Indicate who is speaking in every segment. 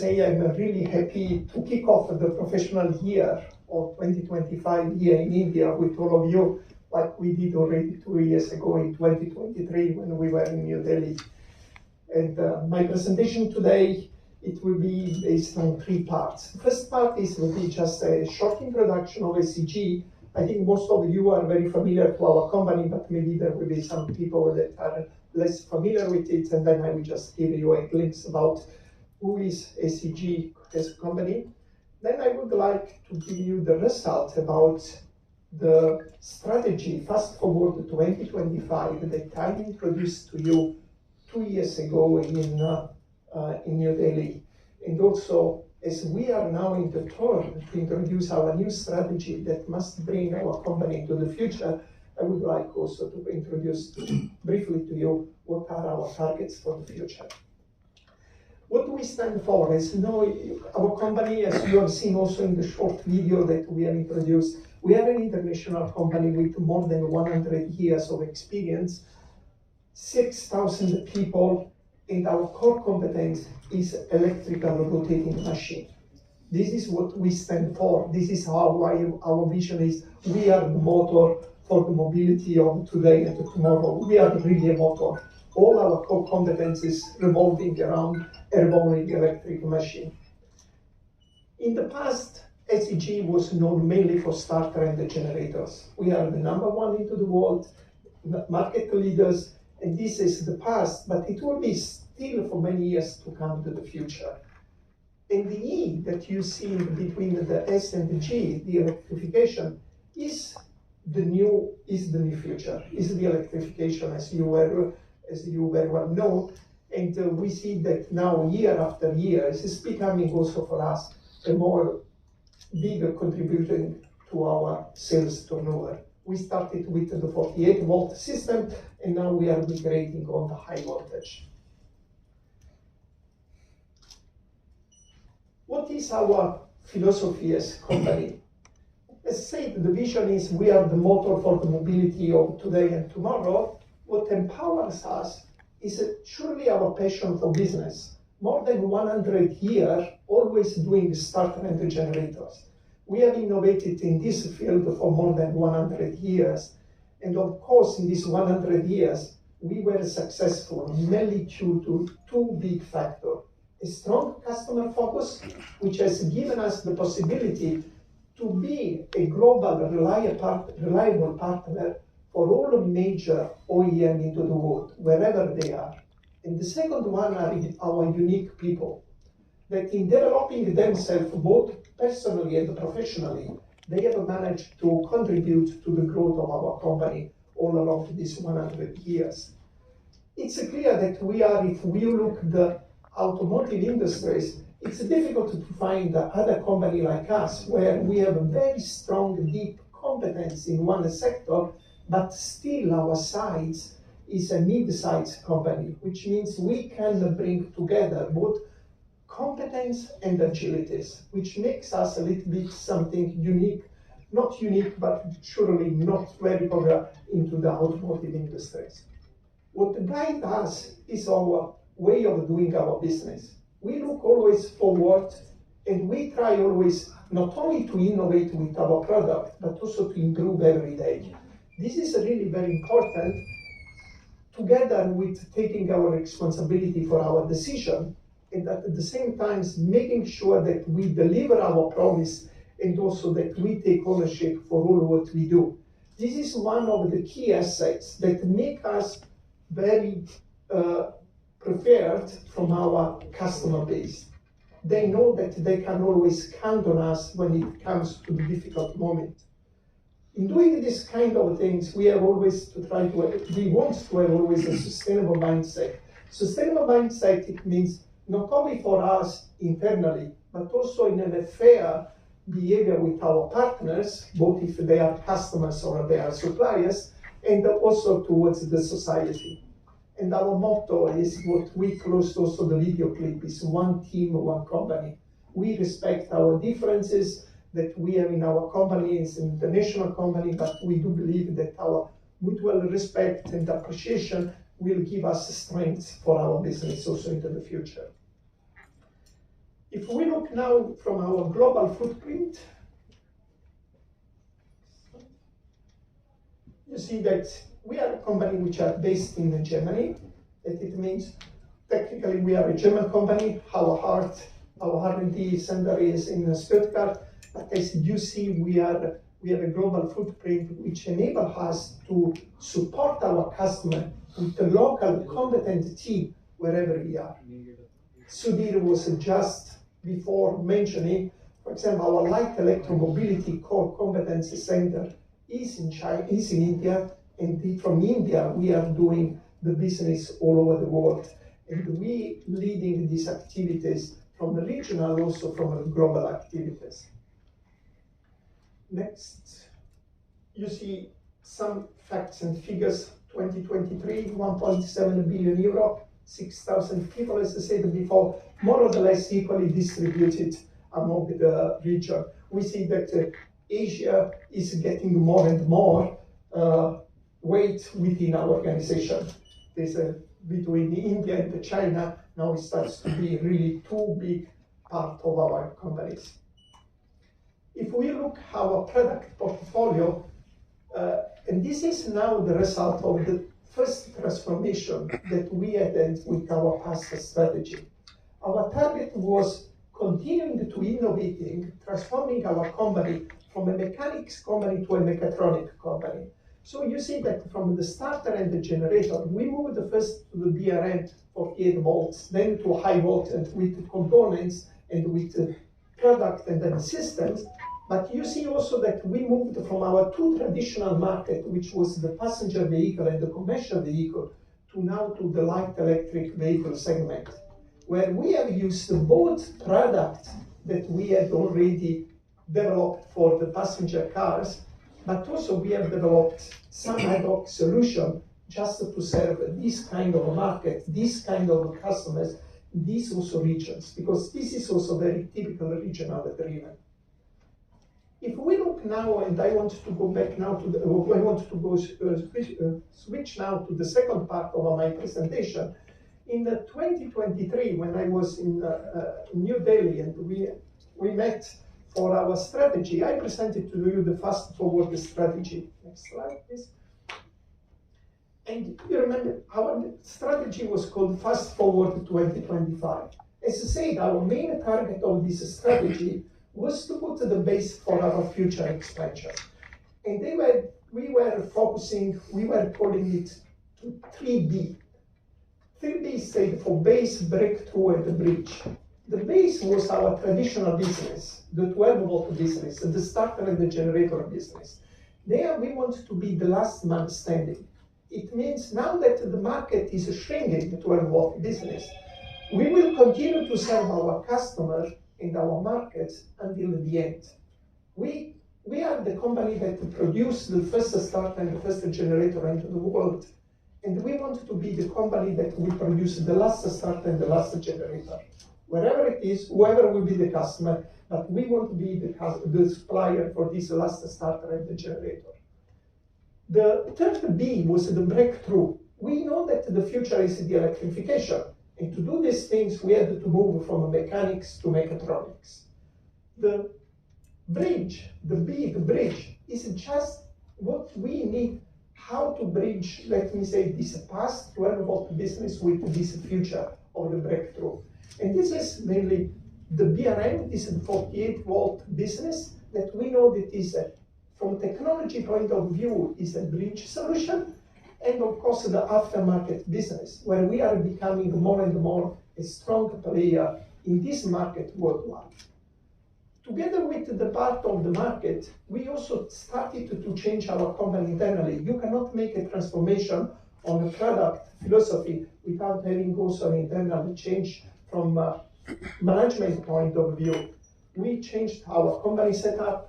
Speaker 1: say I'm really happy to kick off the professional year of 2025 here in India with all of you, like we did already 2 years ago in 2023 when we were in New Delhi. And my presentation today, it will be based on 3 parts. The first part will be just a short introduction of SEG. I think most of you are very familiar to our company, but maybe there will be some people that are less familiar with it, and then I will just give you a glimpse about who is SEG as a company. Then I would like to give you the result about the strategy Fast Forward 2025 that I introduced to you 2 years ago in New Delhi. And also, as we are now in the turn to introduce our new strategy that must bring our company into the future, I would like also to introduce briefly to you what are our targets for the future. What do we stand for? As you know, our company, as you have seen also in the short video that we have introduced, we are an international company with more than 100 years of experience, 6,000 people, and our core competence is electrical rotating machine. This is what we stand for. This is how our vision is. We are the motor for the mobility of today and tomorrow. We are really a motor. All our core competencies revolving around a revolving electric machine. In the past, SEG was known mainly for starter and the generators. We are the #1 into the world, market leaders, and this is the past, but it will be still for many years to come to the future. And the E that you see between the S and the G, the electrification, is the new future, is the electrification as you very well know. And we see that now year after year, it is becoming also for us a more bigger contribution to our sales turnover. We started with the 48-volt system, and now we are migrating on the high voltage. What is our philosophy as a company? As said, the vision is we are the motor for the mobility of today and tomorrow. What empowers us is surely our passion for business. More than 100 years, always doing starter and generators. We have innovated in this field for more than 100 years. And of course, in these 100 years, we were successful mainly due to 2 big factors. A strong customer focus, which has given us the possibility to be a global reliable partner for all major OEM into the world, wherever they are. And the second one are our unique people, that in developing themselves both personally and professionally, they have managed to contribute to the growth of our company all along these 100 years. It's clear that if we look at the automotive industries, it's difficult to find other company like us where we have a very strong, deep competence in one sector, but still our size is a mid-sized company, which means we can bring together both competence and agilities, which makes us a little bit something unique, not unique, but surely not very popular into the automotive industries. What guides us is our way of doing our business. We look always forward, and we try always not only to innovate with our product, but also to improve every day. This is really very important, together with taking our responsibility for our decision, and at the same time making sure that we deliver our promise and also that we take ownership for all what we do. This is one of the key assets that make us very prepared from our customer base. They know that they can always count on us when it comes to the difficult moment. In doing this kind of things, we want to have always a sustainable mindset. Sustainable mindset, it means not only for us internally, but also in a fair behavior with our partners, both if they are customers or they are suppliers, and also towards the society. And our motto is what we closed also the video clip is one team, one company. We respect our differences that we have in our company. It's an international company, but we do believe that our mutual respect and appreciation will give us strength for our business also into the future. If we look now from our global footprint, you see that we are a company which are based in Germany. That it means technically we are a German company. Our R&D center is in Stuttgart. But as you see, we have a global footprint which enables us to support our customer with a local competent team wherever we are. Sudhir was just before mentioning, for example, our light electromobility core competency center is in China, is in India, and from India we are doing the business all over the world. And we leading these activities from the regional, also from the global activities. Next, you see some facts and figures. 2023, 1.7 billion euro, 6,000 people, as I said before, more or less equally distributed among the region. We see that Asia is getting more and more weight within our organization. There's between India and China, now it starts to be really two big part of our companies. If we look our product portfolio, and this is now the result of the first transformation that we had with our past strategy. Our target was continuing to innovating, transforming our company from a mechanics company to a mechatronic company. So you see that from the starter and the generator, we moved first to the BRM 48 volts, then to high voltage with components and with product and then systems. But you see also that we moved from our two traditional market, which was the passenger vehicle and the commercial vehicle, to now to the light electric vehicle segment, where we have used both products that we had already developed for the passenger cars, but also we have developed some ad hoc solution just to serve this kind of a market, this kind of customers, these also regions, because this is also very typical regional driven. If we look now, and I want to go back now to the, I want to go switch now to the second part of my presentation. In 2023, when I was in New Delhi and we met for our strategy, I presented to you the fast forward strategy. Next slide, please. And you remember, our strategy was called Fast Forward 2025. As I said, our main target of this strategy was to put the base for our future expansion. And we were focusing, we were calling it 3B. 3B stayed for base, breakthrough, and bridge. The base was our traditional business, the 12-volt business, the starter and the generator business. There we want to be the last man standing. It means now that the market is shrinking, the 12-volt business, we will continue to serve our customers and our markets until the end. We are the company that produced the first starter and the first generator into the world, and we want to be the company that will produce the last starter and the last generator. Wherever it is, whoever will be the customer, but we want to be the supplier for this last starter and the generator. The third B was the breakthrough. We know that the future is the electrification. And to do these things, we had to move from mechanics to mechatronics. The bridge, the bridge, is just what we need, how to bridge, let me say, this past 12-volt business with this future of the breakthrough. And this is mainly the BRM, this is the 48-volt business that we know that is, from technology point of view, is a bridge solution. And of course, the aftermarket business, where we are becoming more and more a strong player in this market worldwide. Together with the part of the market, we also started to change our company internally. You cannot make a transformation on a product philosophy without having also an internal change from a management point of view. We changed our company setup.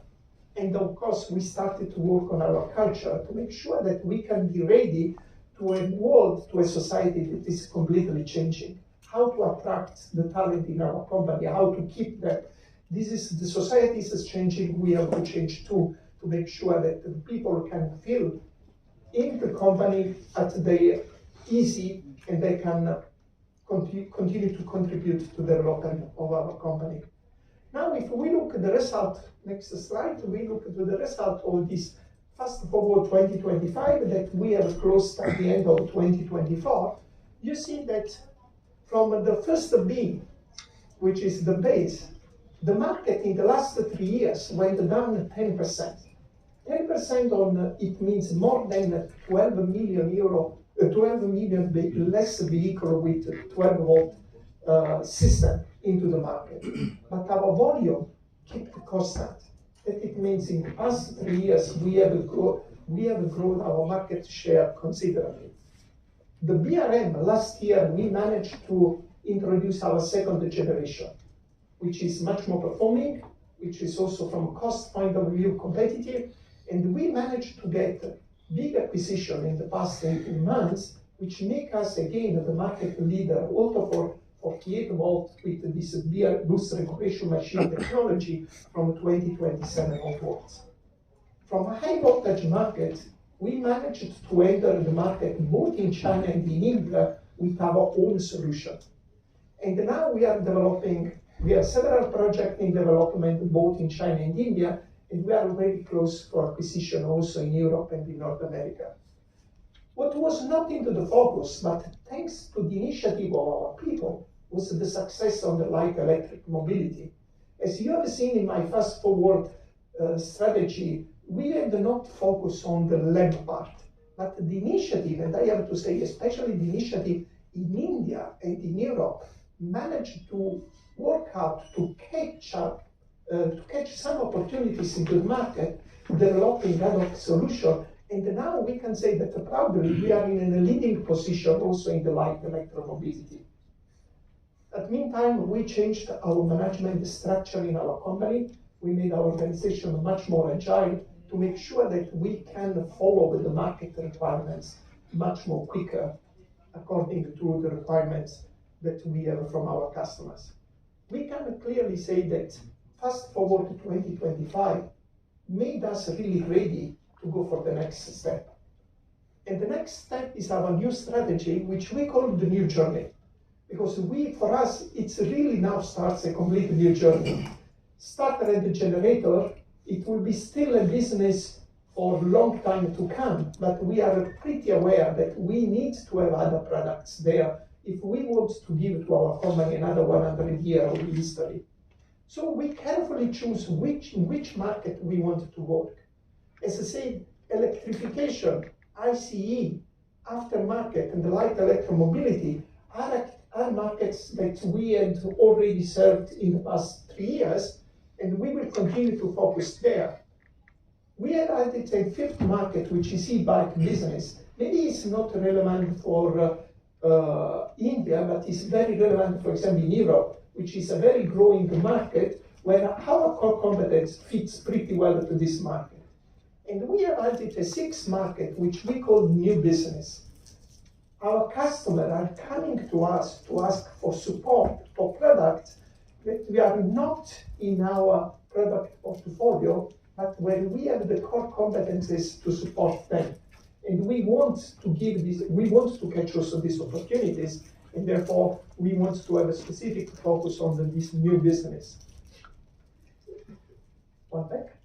Speaker 1: And of course, we started to work on our culture to make sure that we can be ready to a world, to a society that is completely changing. How to attract the talent in our company, how to keep that. This is, the society is changing, we have to change too, to make sure that the people can feel in the company at their easy and they can continue to contribute to the development of our company. Now, if we look at the result, next slide, we look at the result of this Fast Forward 2025 that we have closed at the end of 2024. You see that from the first B, which is the base, the market in the last 3 years went down 10%. 10% on it means more than 12 million euro, 12 million less vehicle with 12 volt system into the market. But our volume kept constant. That it means in the past 3 years we have grown our market share considerably. The BRM last year we managed to introduce our second generation, which is much more performing, which is also from a cost point of view competitive, and we managed to get big acquisition in the past 18 months, which make us again the market leader also for 48 volt with this boost regulation machine technology from 2027 onwards. From a high voltage market, we managed to enter the market both in China and in India with our own solution. And now we have several projects in development both in China and India, and we are very close for acquisition also in Europe and in North America. What was not into the focus, but thanks to the initiative of our people, was the success on the light electric mobility. As you have seen in my Fast Forward strategy, we had not focused on the lab part, but the initiative, and I have to say, especially the initiative in India and in Europe, managed to work out to catch some opportunities into the market, developing ad hoc solution, and now we can say that proudly we are in a leading position also in the light electromobility. At meantime, we changed our management structure in our company. We made our organization much more agile to make sure that we can follow the market requirements much more quicker according to the requirements that we have from our customers. We can clearly say that Fast Forward to 2025 made us really ready to go for the next step. And the next step is our new strategy, which we call the new journey. Because for us, it's really now starts a complete new journey. Starter and the generator, it will be still a business for a long time to come, but we are pretty aware that we need to have other products there if we want to give to our company another 100 years of history. So we carefully choose in which market we want to work. As I said, electrification, ICE, aftermarket, and the light electromobility are markets that we had already served in the past 3 years, and we will continue to focus there. We have added a fifth market, which is e-bike business. Maybe it's not relevant for India, but it's very relevant, for example, in Europe, which is a very growing market where our core competence fits pretty well to this market. And we have added a sixth market, which we call new business. Our customers are coming to us to ask for support for products that we are not in our product portfolio, but where we have the core competencies to support them. And we want to give this, we want to catch also these opportunities, and therefore we want to have a specific focus on this new business. One back.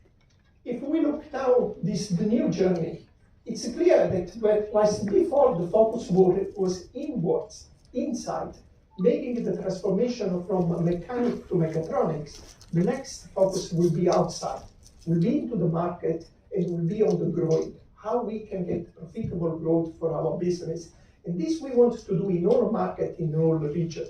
Speaker 1: If we look now the new journey, it's clear that whilst before the focus was inwards, inside, making the transformation from mechanic to mechatronics, the next focus will be outside, will be into the market, and will be on the growing, how we can get profitable growth for our business. And this we want to do in all market, in all region.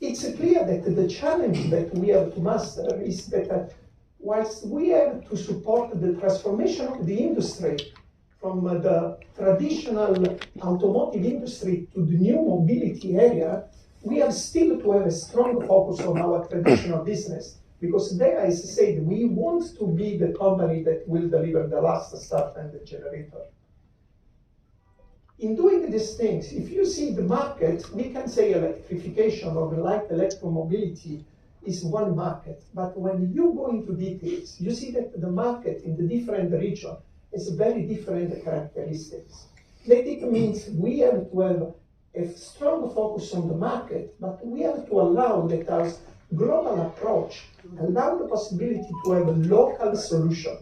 Speaker 1: It's clear that the challenge that we have to master is that whilst we have to support the transformation of the industry from the traditional automotive industry to the new mobility area, we have still to have a strong focus on our traditional business. Because there, as I said, we want to be the company that will deliver the last start and the generator. In doing these things, if you see the market, we can say electrification or light electromobility is one market. But when you go into details, you see that the market in the different regions has very different characteristics. That it means we have to have a strong focus on the market, but we have to allow that our global approach allow the possibility to have a local solution,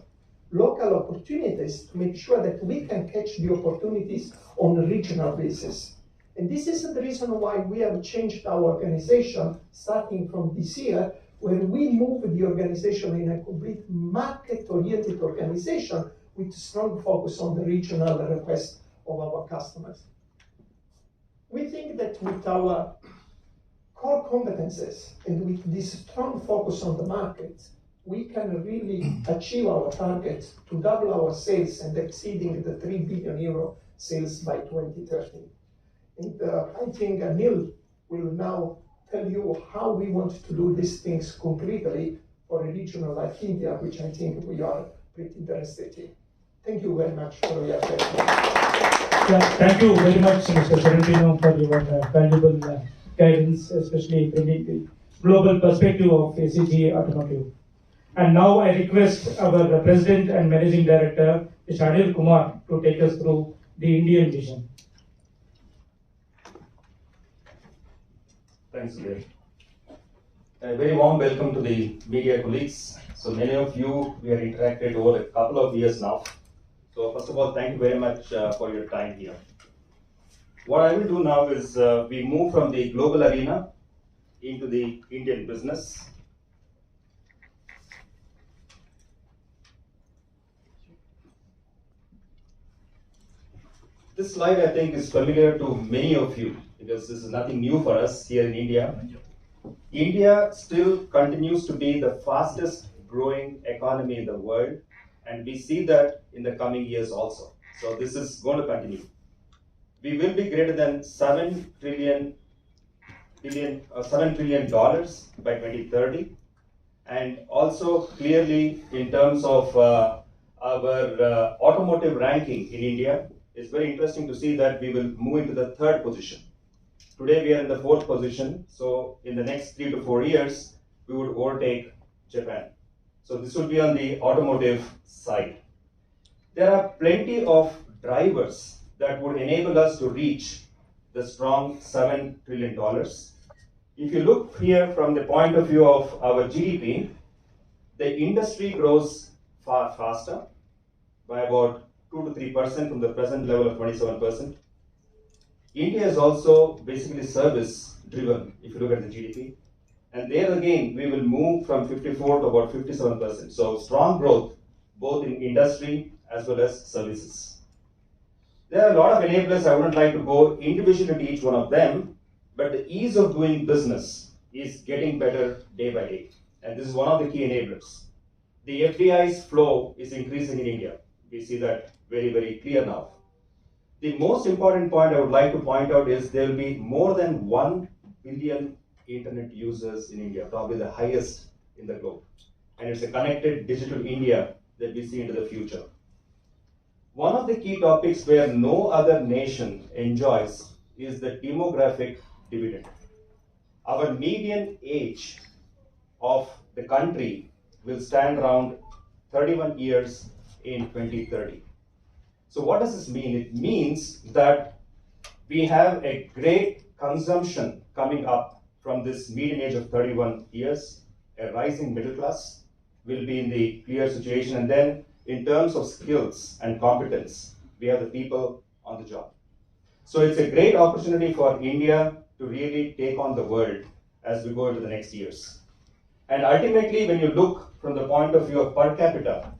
Speaker 1: local opportunities to make sure that we can catch the opportunities on a regional basis. And this is the reason why we have changed our organization starting from this year, where we move the organization in a complete market-oriented organization with strong focus on the regional request of our customers. We think that with our core competences and with this strong focus on the market, we can really achieve our target to double our sales and exceeding the 3 billion euro sales by 2030. And I think Anil will now tell you how we want to do these things concretely for a region like India, which I think we are pretty interested in. Thank you very much for your attention.
Speaker 2: Yeah, thank you very much, Mr. Sorrentino, for your valuable guidance, especially bringing the global perspective of SEG Automotive. And now I request our President and Managing Director, Mr. Anil Kumar, to take us through the Indian vision.
Speaker 3: Thanks, Sudhir. A very warm welcome to the media colleagues. So many of you, we have interacted over a couple of years now. So first of all, thank you very much for your time here. What I will do now is we move from the global arena into the Indian business. This slide, I think, is familiar to many of you because this is nothing new for us here in India. India still continues to be the fastest growing economy in the world, and we see that in the coming years also. So this is going to continue. We will be greater than $7 trillion by 2030, and also clearly in terms of our automotive ranking in India, it's very interesting to see that we will move into the third position. Today we are in the fourth position, so in the next 3 to 4 years, we would overtake Japan. So this will be on the automotive side. There are plenty of drivers that would enable us to reach the strong $7 trillion. If you look here from the point of view of our GDP, the industry grows far faster by about 2 to 3% from the present level of 27%. India is also basically service driven if you look at the GDP. And there again, we will move from 54 to about 57%. So strong growth both in industry as well as services. There are a lot of enablers. I wouldn't like to go individually to each one of them, but the ease of doing business is getting better day by day. And this is one of the key enablers. The FDI's flow is increasing in India. We see that very, very clear now. The most important point I would like to point out is there will be more than 1 billion internet users in India, probably the highest in the globe. And it's a connected digital India that we see into the future. One of the key topics where no other nation enjoys is the demographic dividend. Our median age of the country will stand around 31 years in 2030. So what does this mean? It means that we have a great consumption coming up from this median age of 31 years. A rising middle class will be in the clear situation. And then in terms of skills and competence, we have the people on the job. So it's a great opportunity for India to really take on the world as we go into the next years. And ultimately, when you look from the point of view of per capita,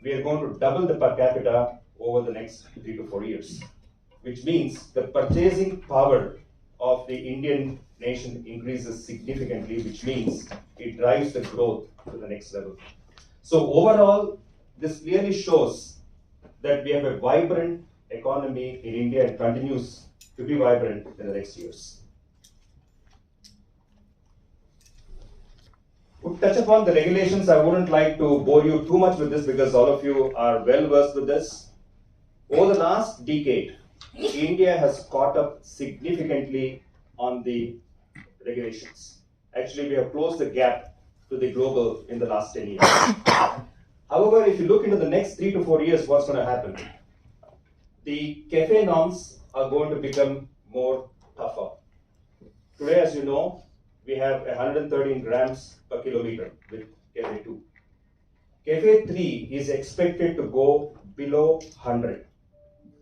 Speaker 3: we are going to double the per capita over the next 3 to 4 years, which means the purchasing power of the Indian nation increases significantly, which means it drives the growth to the next level. So overall, this clearly shows that we have a vibrant economy in India and continues to be vibrant in the next years. We'll touch upon the regulations. I wouldn't like to bore you too much with this because all of you are well versed with this. Over the last decade, India has caught up significantly on the regulations. Actually, we have closed the gap to the global in the last 10 years. However, if you look into the next 3 to 4 years, what's going to happen? The CAFE norms are going to become more tougher. Today, as you know, we have 113 grams per kilometer with Cafe 2. Cafe 3 is expected to go below 100,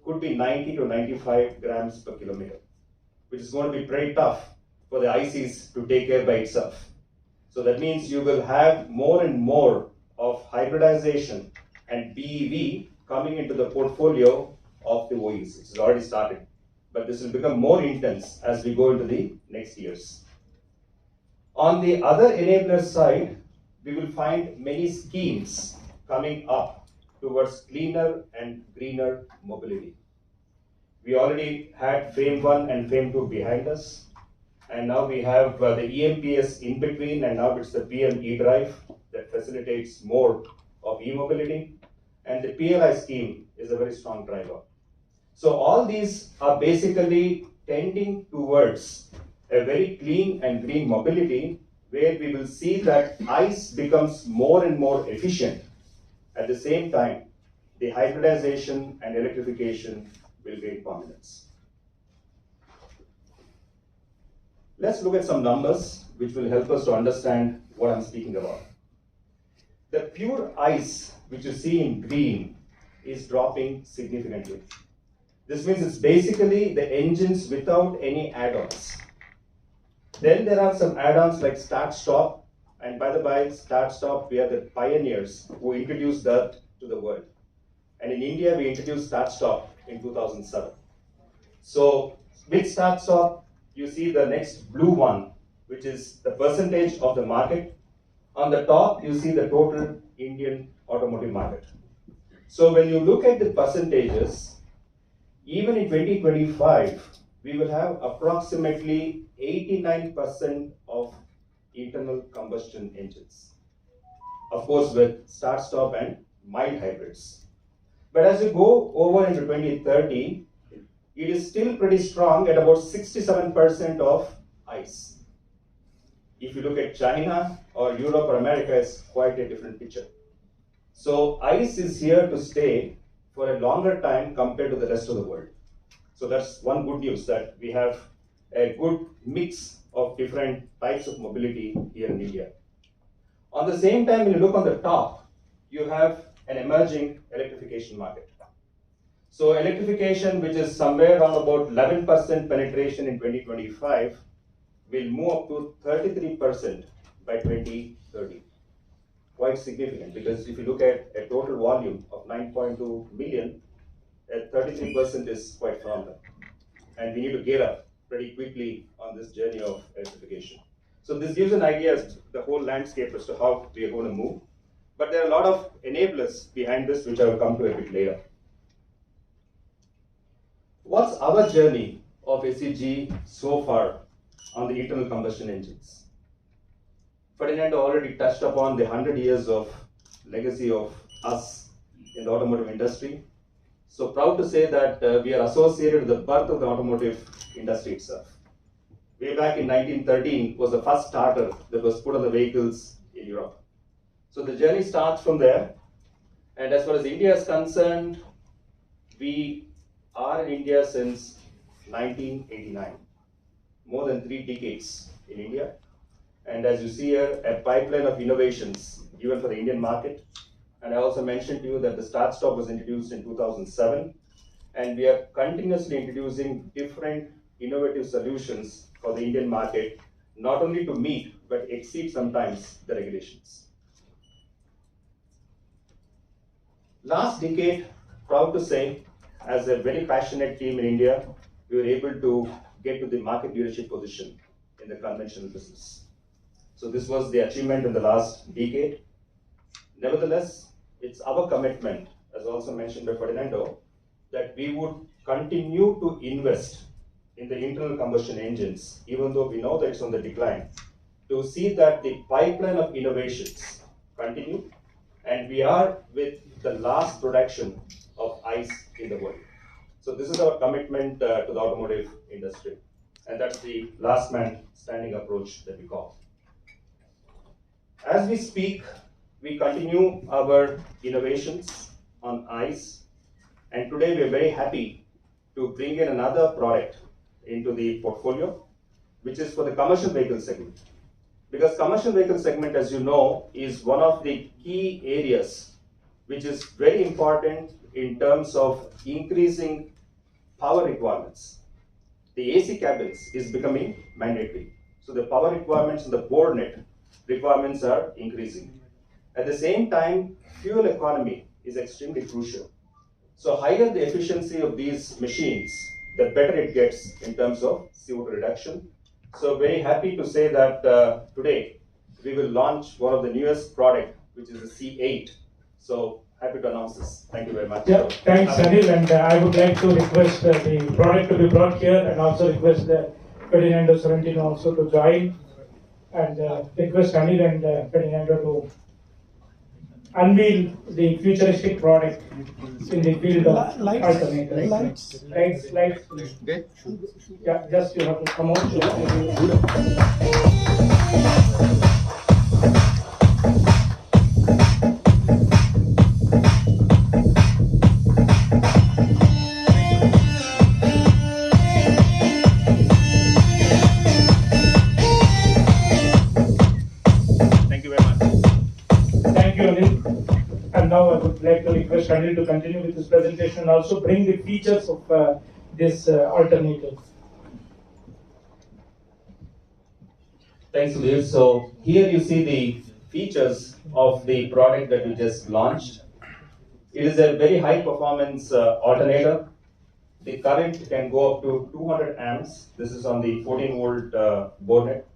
Speaker 3: could be 90 to 95 grams per kilometer, which is going to be very tough for the ICs to take care by itself. So that means you will have more and more of hybridization and BEV coming into the portfolio of the OEs. It's already started, but this will become more intense as we go into the next years. On the other enabler side, we will find many schemes coming up towards cleaner and greener mobility. We already had FAME 1 and FAME 2 behind us, and now we have the EMPS in between, and now it's the PM e-drive that facilitates more of e-mobility, and the PLI scheme is a very strong driver. So all these are basically tending towards a very clean and green mobility, where we will see that ICE becomes more and more efficient. At the same time, the hybridization and electrification will gain prominence. Let's look at some numbers which will help us to understand what I'm speaking about. The pure ICE, which you see in green, is dropping significantly. This means it's basically the engines without any add-ons. Then there are some add-ons like start-stop, and by the by, start-stop, we are the pioneers who introduced that to the world. And in India, we introduced start-stop in 2007. So with start-stop, you see the next blue one, which is the percentage of the market. On the top, you see the total Indian automotive market. So when you look at the percentages, even in 2025, we will have approximately 89% of internal combustion engines. Of course, with start-stop and mild hybrids. But as you go over into 2030, it is still pretty strong at about 67% of ICE. If you look at China or Europe or America, it's quite a different picture. So ICE is here to stay for a longer time compared to the rest of the world. So that's one good news, that we have a good mix of different types of mobility here in India. On the same time, when you look on the top, you have an emerging electrification market. So electrification, which is somewhere around about 11% penetration in 2025, will move up to 33% by 2030. Quite significant, because if you look at a total volume of 9.2 million, at 33% is quite phenomenal. And we need to gear up pretty quickly on this journey of electrification. So this gives an idea as to the whole landscape as to how we are going to move. But there are a lot of enablers behind this, which I will come to a bit later. What's our journey of SEG so far on the internal combustion engines? Ferdinando already touched upon the 100 years of legacy of us in the automotive industry. So proud to say that we are associated with the birth of the automotive industry itself. Way back in 1913 was the first starter that was put on the vehicles in Europe. So the journey starts from there. And as far as India is concerned, we are in India since 1989. More than 3 decades in India. And as you see here, a pipeline of innovations given for the Indian market. And I also mentioned to you that the start-stop was introduced in 2007. And we are continuously introducing different innovative solutions for the Indian market, not only to meet, but exceed sometimes the regulations. Last decade, proud to say, as a very passionate team in India, we were able to get to the market leadership position in the conventional business. So this was the achievement in the last decade. Nevertheless, it's our commitment, as also mentioned by Ferdinando, that we would continue to invest in the internal combustion engines, even though we know that it's on the decline, to see that the pipeline of innovations continue, and we are with the last production of ICE in the world. So this is our commitment to the automotive industry, and that's the last man standing approach that we call. As we speak, we continue our innovations on ICE, and today we are very happy to bring in another product into the portfolio, which is for the commercial vehicle segment. Because commercial vehicle segment, as you know, is one of the key areas which is very important in terms of increasing power requirements. The AC cabins is becoming mandatory. So the power requirements in the board net requirements are increasing. At the same time, fuel economy is extremely crucial. So higher the efficiency of these machines, the better it gets in terms of CO2 reduction. So very happy to say that today we will launch one of the newest product, which is the C8. So happy to announce this. Thank you very much.
Speaker 2: Yeah, thanks Anil, and I would like to request the product to be brought here and also request the Ferdinando Sorrentino also to join and request Anil and Ferdinando to unveil the futuristic product in the field of alternators. Lights, please.
Speaker 4: Okay.
Speaker 2: Yeah, just you have to come out.
Speaker 3: Thank you very much.
Speaker 2: Thank you, Anil. And now I would like to request Anil to continue with his presentation and also bring the features of this alternator.
Speaker 3: Thanks, Sudhir. So here you see the features of the product that we just launched. It is a very high performance alternator. The current can go up to 200 amps. This is on the 14 volt board net,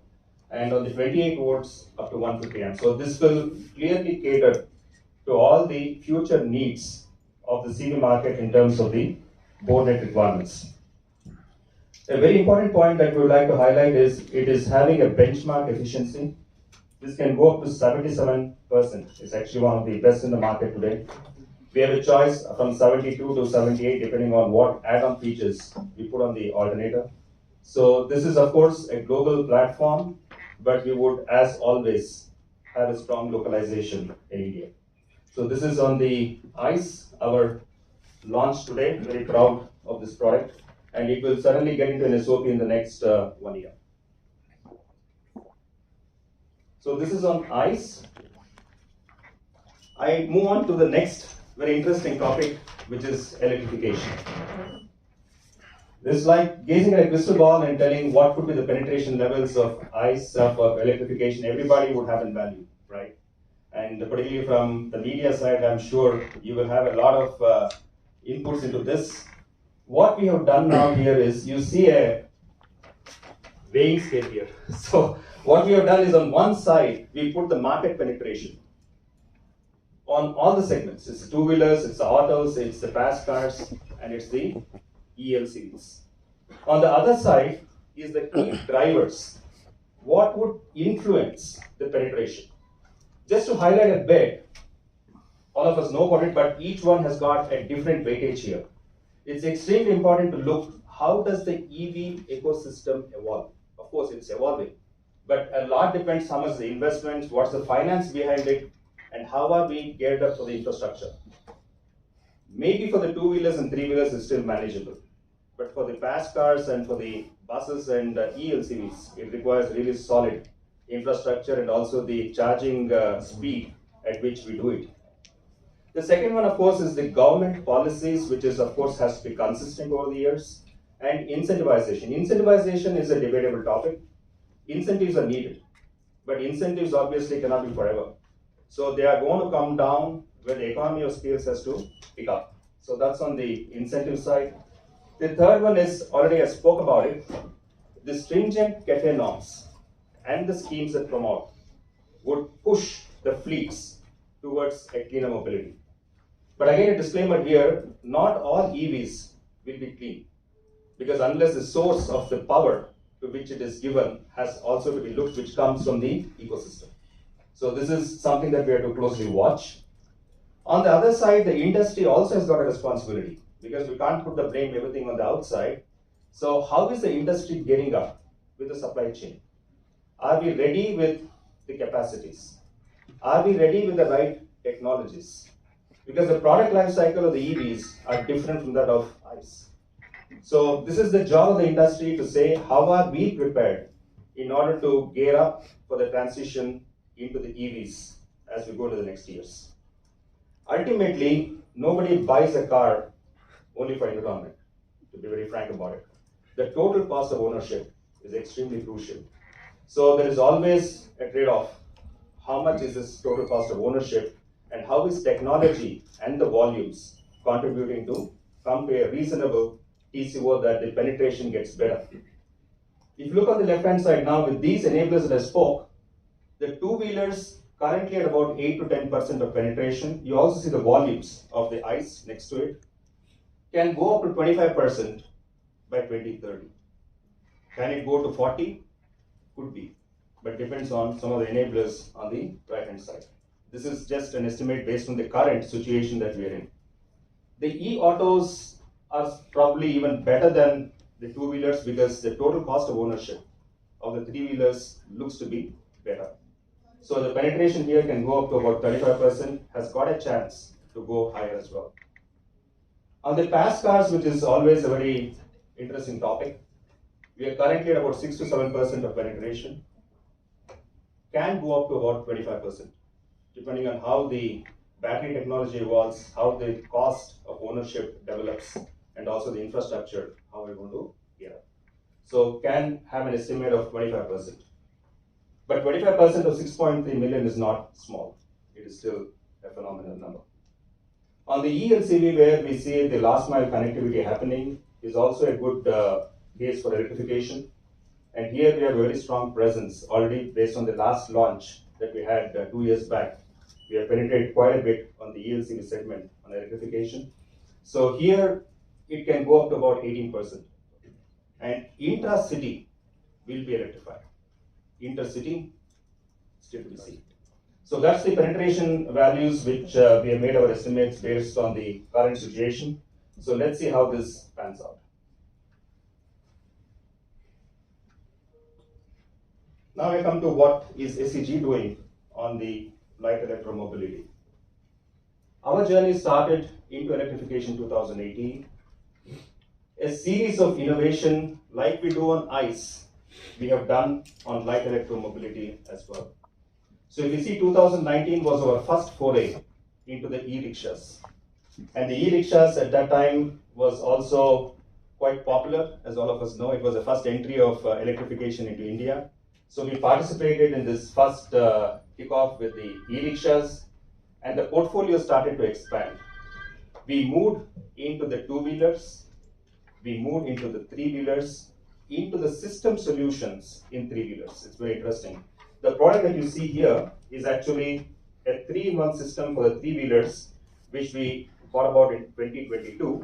Speaker 3: and on the 28 volts up to 150 amps. So this will clearly cater to all the future needs of the CV market in terms of the board net requirements. A very important point that we would like to highlight is it is having a benchmark efficiency. This can go up to 77%. It's actually one of the best in the market today. We have a choice from 72 to 78 depending on what add-on features we put on the alternator. So this is of course a global platform, but we would, as always, have a strong localization in India. So this is on the ICE, our launch today. Very proud of this product, and it will certainly get into an SOP in the next 1 year. So this is on ICE. I move on to the next very interesting topic, which is electrification. This is like gazing at a crystal ball and telling what could be the penetration levels of ICE, of electrification. Everybody would have in value, right? And particularly from the media side, I'm sure you will have a lot of inputs into this. What we have done now here is, you see a weighing scale here. So what we have done is, on one side, we put the market penetration on all the segments. It's the two-wheelers, it's the autos, it's the fast cars, and it's the EL series. On the other side is the key drivers. What would influence the penetration? Just to highlight a bit, all of us know about it, but each one has got a different weightage here. It's extremely important to look, how does the EV ecosystem evolve? Of course, it's evolving, but a lot depends how much the investments, what's the finance behind it, and how are we geared up for the infrastructure. Maybe for the two-wheelers and three-wheelers it's still manageable, but for the fast cars and for the buses and EL series, it requires really solid infrastructure and also the charging speed at which we do it. The second one, of course, is the government policies, which is, of course, has to be consistent over the years, and incentivization. Incentivization is a debatable topic. Incentives are needed, but incentives obviously cannot be forever. So they are going to come down where the economy of scale has to pick up. So that's on the incentive side. The third one is, already I spoke about it, the stringent CAFE norms and the schemes that promote would push the fleets towards a cleaner mobility. But again, a disclaimer here, not all EVs will be clean, because unless the source of the power to which it is given has also to be looked, which comes from the ecosystem. So this is something that we have to closely watch. On the other side, the industry also has got a responsibility, because we can't put the blame everything on the outside. So how is the industry getting up with the supply chain? Are we ready with the capacities? Are we ready with the right technologies? Because the product life cycle of the EVs are different from that of ICE. So this is the job of the industry to say how are we prepared in order to gear up for the transition into the EVs as we go to the next years. Ultimately, nobody buys a car only for environment, to be very frank about it. The total cost of ownership is extremely crucial. So there is always a trade-off. How much is this total cost of ownership, and how is technology and the volumes contributing to come to a reasonable TCO that the penetration gets better. If you look on the left-hand side now, with these enablers that I spoke, the two-wheelers currently at about 8 to 10% of penetration. You also see the volumes of the ICE next to it can go up to 25% by 2030. Can it go to 40? Could be, but depends on some of the enablers on the right-hand side. This is just an estimate based on the current situation that we are in. The e-autos are probably even better than the two-wheelers because the total cost of ownership of the three-wheelers looks to be better. So the penetration here can go up to about 35%, has got a chance to go higher as well. On the pass cars, which is always a very interesting topic, we are currently at about 6 to 7% of penetration, can go up to about 25%, depending on how the battery technology evolves, how the cost of ownership develops, and also the infrastructure, how we're going to gear up. So can have an estimate of 25%. But 25% of 6.3 million is not small. It is still a phenomenal number. On the ELCV, where we see the last mile connectivity happening, is also a good case for electrification. And here we have a very strong presence already based on the last launch that we had 2 years back. We have penetrated quite a bit on the ELCV segment on electrification. So here it can go up to about 18%. And intra-city will be electrified. Intercity, still to be seen. So that's the penetration values which we have made our estimates based on the current situation. So let's see how this pans out. Now we come to what is SEG doing on the light electromobility. Our journey started into electrification 2018. A series of innovation like we do on ICE, we have done on light electromobility as well. So if you see, 2019 was our first foray into the e-rickshaws. And the e-rickshaws at that time was also quite popular, as all of us know. It was the first entry of electrification into India. So we participated in this first kickoff with the e-rickshaws, and the portfolio started to expand. We moved into the two-wheelers, we moved into the three-wheelers, into the system solutions in three-wheelers. It's very interesting. The product that you see here is actually a 3-in-1 system for the three-wheelers, which we thought about in 2022.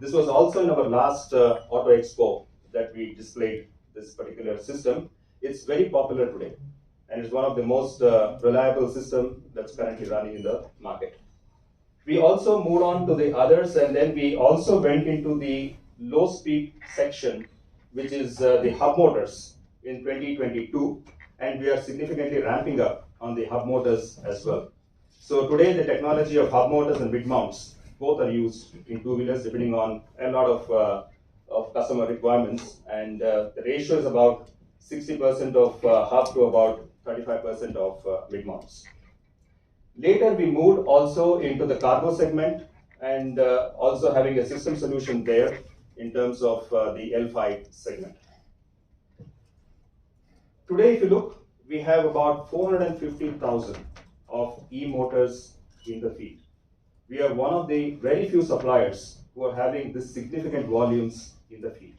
Speaker 3: This was also in our last Auto Expo that we displayed this particular system. It's very popular today, and it's one of the most reliable systems that's currently running in the market. We also moved on to the others, and then we also went into the low-speed section, which is the hub motors in 2022, and we are significantly ramping up on the hub motors as well. So today, the technology of hub motors and mid mounts both are used in two-wheelers, depending on a lot of customer requirements, and the ratio is about 60% of hub to about 35% of mid mounts. Later, we moved also into the cargo segment, and also having a system solution there in terms of the L5 segment. Today, if you look, we have about 450,000 of e-motors in the field. We are one of the very few suppliers who are having this significant volumes in the field,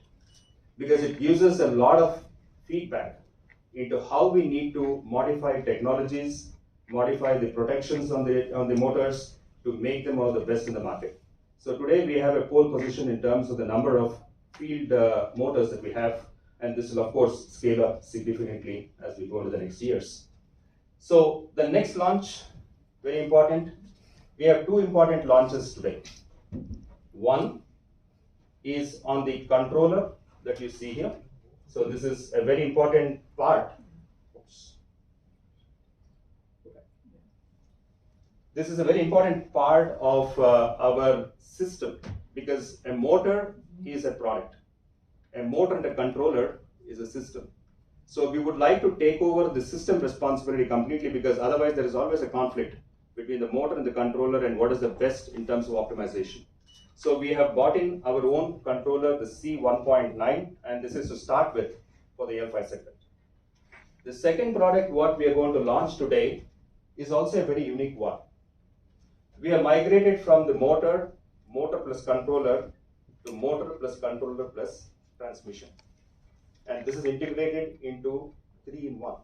Speaker 3: because it gives us a lot of feedback into how we need to modify technologies, modify the protections on the motors to make them one of the best in the market. So today we have a pole position in terms of the number of field motors that we have, and this will of course scale up significantly as we go into the next years. So the next launch, very important. We have 2 important launches today. One is on the controller that you see here. So this is a very important part. This is a very important part of our system, because a motor is a product. A motor and a controller is a system. So we would like to take over the system responsibility completely, because otherwise there is always a conflict between the motor and the controller and what is the best in terms of optimization. So we have bought in our own controller, the C1.9, and this is to start with for the L5 segment. The second product what we are going to launch today is also a very unique one. We have migrated from the motor plus controller to motor plus controller plus transmission. And this is integrated into 3-in-1.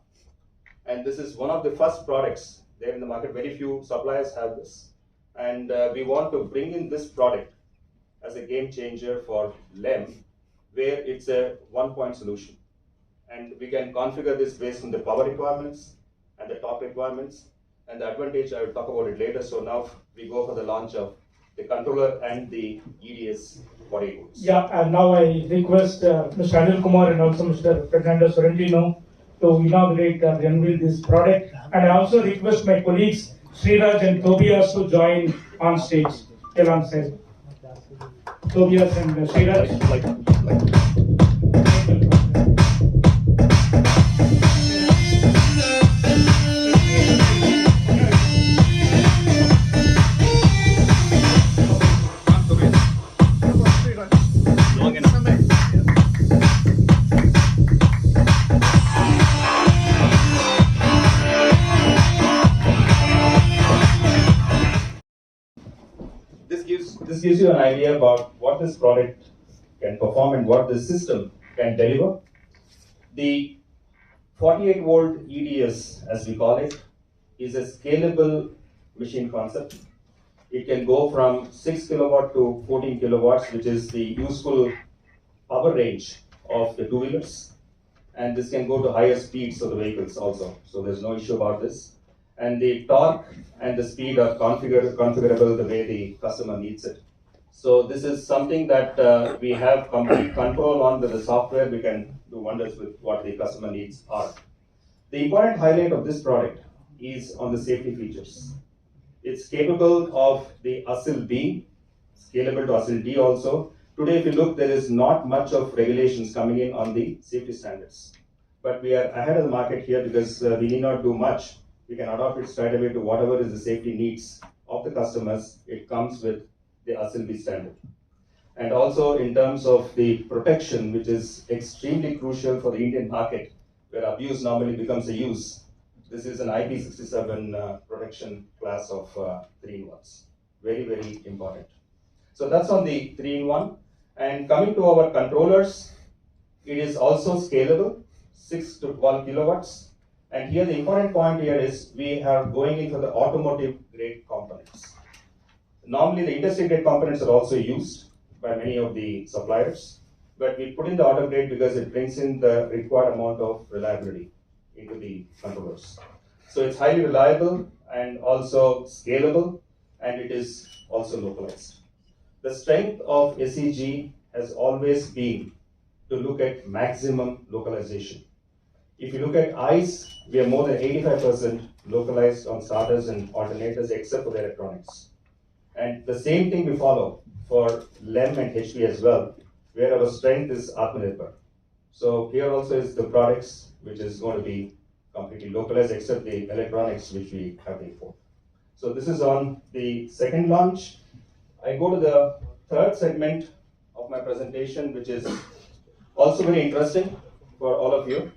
Speaker 3: And this is one of the first products there in the market. Very few suppliers have this. And we want to bring in this product as a game changer for LEM, where it's a one-point solution. And we can configure this based on the power requirements and the torque requirements. And the advantage, I will talk about it later. So now we go for the launch of the controller and the EDS body tools.
Speaker 2: Yeah, and now I request Mr. Anil Kumar and also Mr. Fernando Sorrentino to inaugurate and unveil this product. And I also request my colleagues Sriraj and Tobias to join on stage alongside. Tobias and Sriraj.
Speaker 3: This gives you an idea about what this product can perform and what this system can deliver. The 48-volt EDS, as we call it, is a scalable machine concept. It can go from 6 kilowatt to 14 kilowatts, which is the useful power range of the two-wheelers. And this can go to higher speeds of the vehicles also. So there's no issue about this. And the torque and the speed are configurable the way the customer needs it. So this is something that we have complete control on with the software. We can do wonders with what the customer needs are. The important highlight of this product is on the safety features. It's capable of the ASIL B, scalable to ASIL D also. Today, if you look, there is not much of regulations coming in on the safety standards. But we are ahead of the market here because we need not do much. We can adopt it straight away to whatever is the safety needs of the customers. It comes with the ASIL B standard. And also in terms of the protection, which is extremely crucial for the Indian market, where abuse normally becomes a use. This is an IP67 protection class of 3-in-1s. Very, very important. So that's on the 3-in-1. And coming to our controllers, it is also scalable, 6 to 12 kilowatts. And here the important point here is we are going in for the automotive grade components. Normally the industry grade components are also used by many of the suppliers, but we put in the auto grade because it brings in the required amount of reliability into the controllers. So it's highly reliable and also scalable, and it is also localized. The strength of SEG has always been to look at maximum localization. If you look at ICE, we are more than 85% localized on starters and alternators except for the electronics. And the same thing we follow for LEM and HP as well, where our strength is Atmanirbhar. So here also is the products which is going to be completely localized except the electronics which we have before. So this is on the second launch. I go to the third segment of my presentation, which is also very interesting for all of you.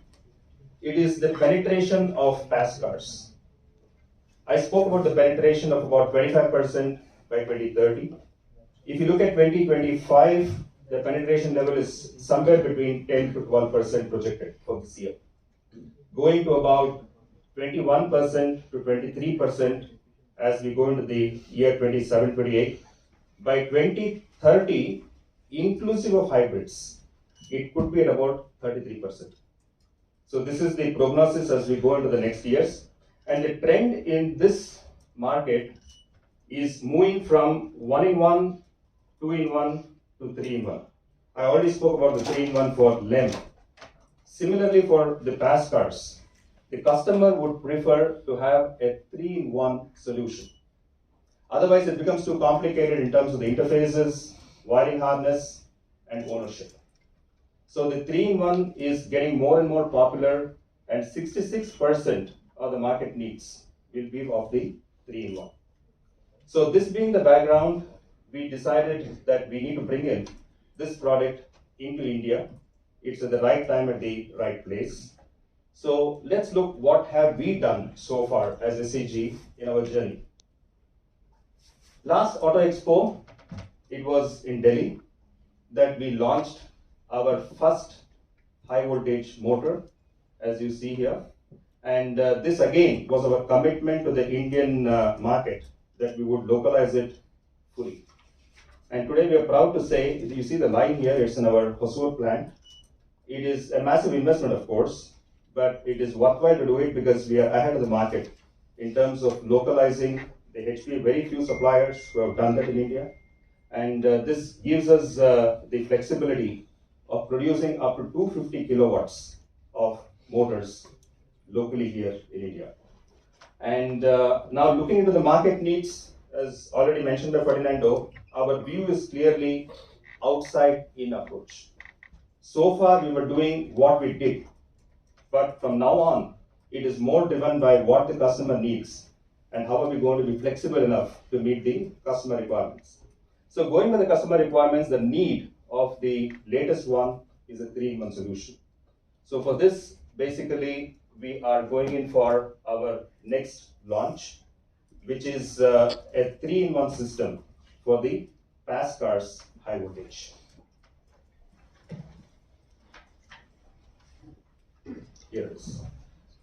Speaker 3: It is the penetration of pass cars. I spoke about the penetration of about 25% by 2030. If you look at 2025, the penetration level is somewhere between 10 to 12% projected for this year, going to about 21% to 23% as we go into the year 27-28. By 2030, inclusive of hybrids, it could be at about 33%. So this is the prognosis as we go into the next years. And the trend in this market is moving from 1-in-1, 2-in-1 to 3-in-1. I already spoke about the 3-in-1 for LEM. Similarly for the pass cars, the customer would prefer to have a 3-in-1 solution. Otherwise it becomes too complicated in terms of the interfaces, wiring harness, and ownership. So the 3-in-1 is getting more and more popular, and 66% of the market needs will be of the 3-in-1. So this being the background, we decided that we need to bring in this product into India. It's at the right time at the right place. So let's look what have we done so far as SEG in our journey. Last Auto Expo, it was in Delhi that we launched our first high voltage motor, as you see here. And this again was our commitment to the Indian market, that we would localize it fully. And today we are proud to say, you see the line here, it's in our Hosur plant. It is a massive investment, of course, but it is worthwhile to do it because we are ahead of the market in terms of localizing the HP. Very few suppliers who have done that in India. And this gives us the flexibility of producing up to 250 kilowatts of motors locally here in India. And now looking into the market needs, as already mentioned by Ferdinando, our view is clearly outside in approach. So far we were doing what we did, but from now on, it is more driven by what the customer needs and how are we going to be flexible enough to meet the customer requirements. So going by the customer requirements, the need of the latest one is a 3-in-1 solution. So for this, basically, we are going in for our next launch, which is a 3-in-1 system for the pass cars high voltage. Here it is.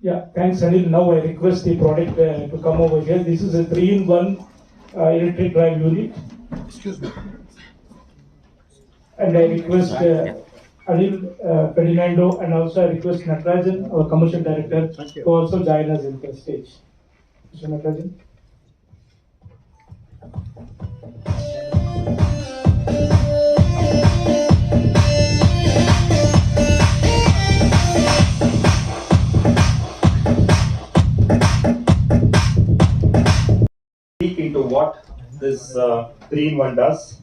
Speaker 2: Yeah, thanks Anil. Now I request the product to come over here. This is a 3-in-1 electric drive unit.
Speaker 4: Excuse me.
Speaker 2: And I request Anil, Ferdinando, and also I request Natarajan, our commercial director, to also join us in the stage. Mr. Natarajan.
Speaker 3: Speak into what this 3-in-1 does.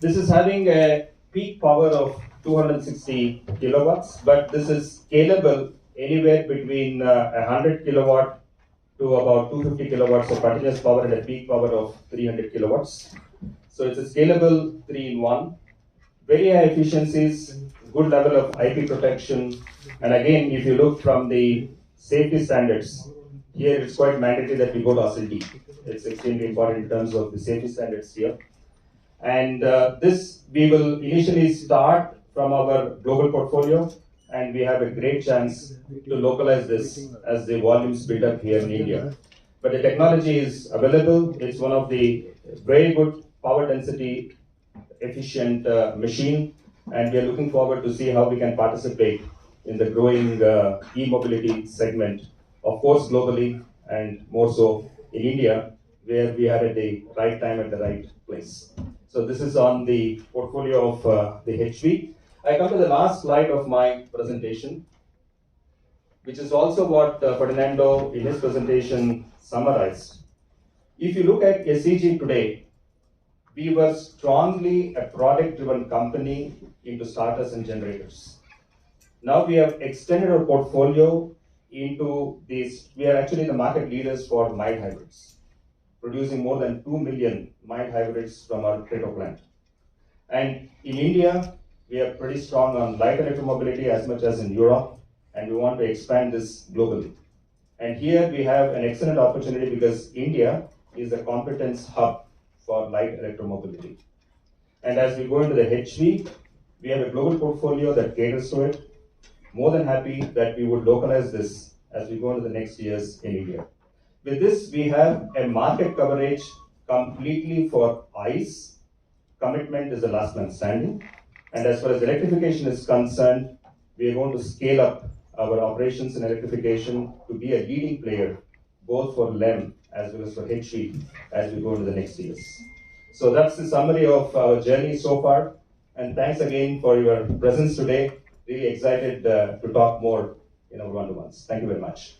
Speaker 3: This is having a peak power of 260 kilowatts, but this is scalable anywhere between 100 kilowatt to about 250 kilowatts of continuous power and a peak power of 300 kilowatts. So it's a scalable 3-in-1, very high efficiencies, good level of IP protection, and again, if you look from the safety standards, here it's quite mandatory that we go to ASIL-D. It's extremely important in terms of the safety standards here. And this we will initially start from our global portfolio, and we have a great chance to localize this as the volumes build up here in India. But the technology is available. It's one of the very good power density efficient machine, and we are looking forward to see how we can participate in the growing e-mobility segment, of course globally and more so in India, where we are at the right time at the right place. So this is on the portfolio of the HV. I come to the last slide of my presentation, which is also what Ferdinando in his presentation summarized. If you look at SEG today, we were strongly a product-driven company into starters and generators. Now we have extended our portfolio into these. We are actually the market leaders for mild hybrids, producing more than 2 million mild hybrids from our Creto plant. And in India, we are pretty strong on light electromobility as much as in Europe, and we want to expand this globally. And here we have an excellent opportunity because India is a competence hub for light electromobility. And as we go into the HV, we have a global portfolio that caters to it. More than happy that we would localize this as we go into the next years in India. With this, we have a market coverage completely for ICE. Commitment is the last man standing. And as far as electrification is concerned, we are going to scale up our operations in electrification to be a leading player, both for LEM as well as for HV as we go into the next years. So that's the summary of our journey so far. And thanks again for your presence today. Really excited to talk more in our one-to-ones. Thank you very much.